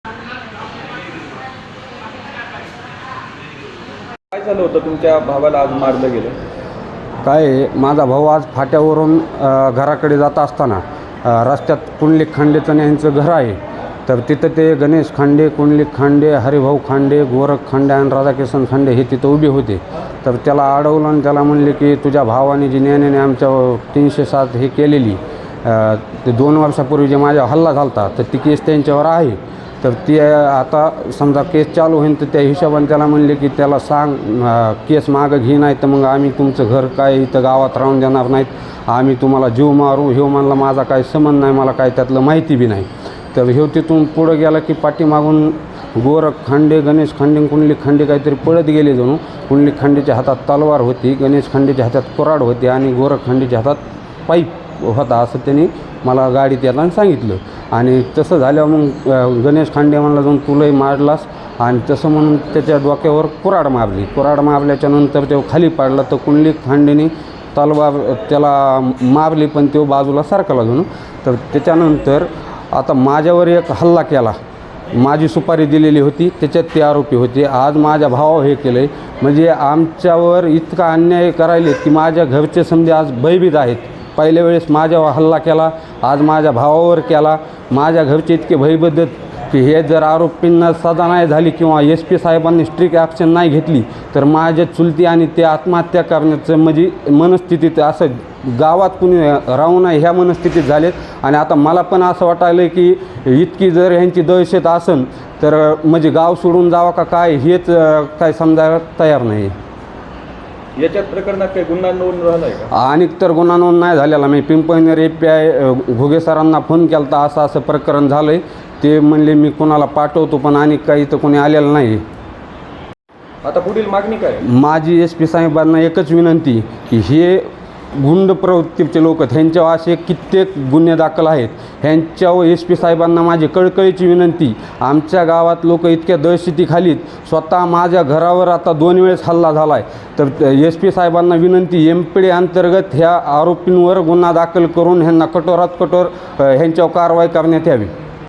काय झालं होतं तुमच्या भावाला आज मारलं गेलं? काय आहे, माझा भाऊ आज फाट्यावरून घराकडे जात असताना रस्त्यात कुंडलिक खांडेचं यांचं घर आहे. तर तिथं ते गणेश खांडे, कुंडलिक खांडे, हरिभाऊ खांडे, गोरख खांडे आणि राधाकिशन खांडे हे तिथं उभे होते. तर त्याला अडवलं आणि त्याला म्हणले की तुझ्या भावाने जी न्यायाने आमच्या 307 हे केलेली ते 2 वर्षापूर्वी जे माझ्या हल्ला झाला तर ती केस त्यांच्यावर आहे. तर ती आता समजा केस चालू होईल तर त्या हिशोबाने त्याला म्हणले की त्याला सांग केस मागं घे, नाही तर मग आम्ही तुमचं घर काय इथं गावात राहून देणार नाहीत, आम्ही तुम्हाला जीव मारू. ह्यो म्हणला माझा काही संबंध नाही, मला काय त्यातलं माहिती बी नाही. तर ह्यो तिथून पुढं गेला की पाठीमागून गोरख खांडे, गणेश खांडे, कुंडलिक खांडे काहीतरी पळत गेले जणू. कुंडलिक खांडेच्या हातात तलवार होती, गणेश खांडेच्या हातात कुऱ्हाड होती आणि गोरख खांडेच्या हातात पाईप होता असं त्यांनी मला गाडीत येताना सांगितलं. आणि तसं झाल्यावर मग गणेश खांडे म्हणला जाऊन तुलाही मारलास, आणि तसं म्हणून त्याच्या डोक्यावर कुऱ्हाड मारली. कुऱ्हाड मारल्याच्या नंतर तो खाली पाडला. तर कुंडलिक खांडेने तलवार त्याला मारली पण तो बाजूला सरकला जणू. तर त्याच्यानंतर आता माझ्यावर एक हल्ला केला, माझी सुपारी दिलेली होती, त्याच्यात ते आरोपी होते. आज माझ्या भावावर हे केलं आहे, म्हणजे आमच्यावर इतका अन्याय करायले की माझ्या घरचे समजे आज भयभीत आहेत. पहिल्या वेळेस माझ्यावर हल्ला केला, आज माझ्या भावावर केला. माझ्या घरचे इतके भयबद्ध की हे जर आरोपींना सजा नाही झाली किंवा SP साहेबांनी स्ट्रिक्ट ॲक्शन नाही घेतली तर माझ्या चुलती आणि ते आत्महत्या करण्याचं म्हणजे मनस्थितीत असं गावात कुणी राहू नये ह्या मनस्थितीत झालेत. आणि आता मला पण असं वाटायलं की इतकी जर ह्यांची दहशत असेल तर म्हणजे गाव सोडून जावं का काय हेच काय समजायला तयार नाही. याच्यात प्रकरणात काही गुन्हा नोंद झाला आहे का? आणि तर गुन्हा नोंद नाही झालेला. मी पिंपळनेर API घुगे सरांना फोन केला तर असं प्रकरण झालं आहे. ते म्हणले मी कोणाला पाठवतो, पण आणि काही तर कोणी आलेलं नाही. आता पुढील मागणी काय? माझी SP साहेबांना एकच विनंती की हे गुंड प्रवृत्तीचे लोक ह्यांच्यावर असे कित्येक गुन्हे दाखल आहेत. ह्यांच्यावर SP साहेबांना माझी कळकळीची विनंती. आमच्या गावात लोक इतक्या दहशतीखालीत, स्वतः माझ्या घरावर आता 2 वेळेस हल्ला झाला आहे. तर SP साहेबांना विनंती MPD अंतर्गत ह्या आरोपींवर गुन्हा दाखल करून ह्यांना कठोरात कठोर ह्यांच्यावर कारवाई करण्यात यावी.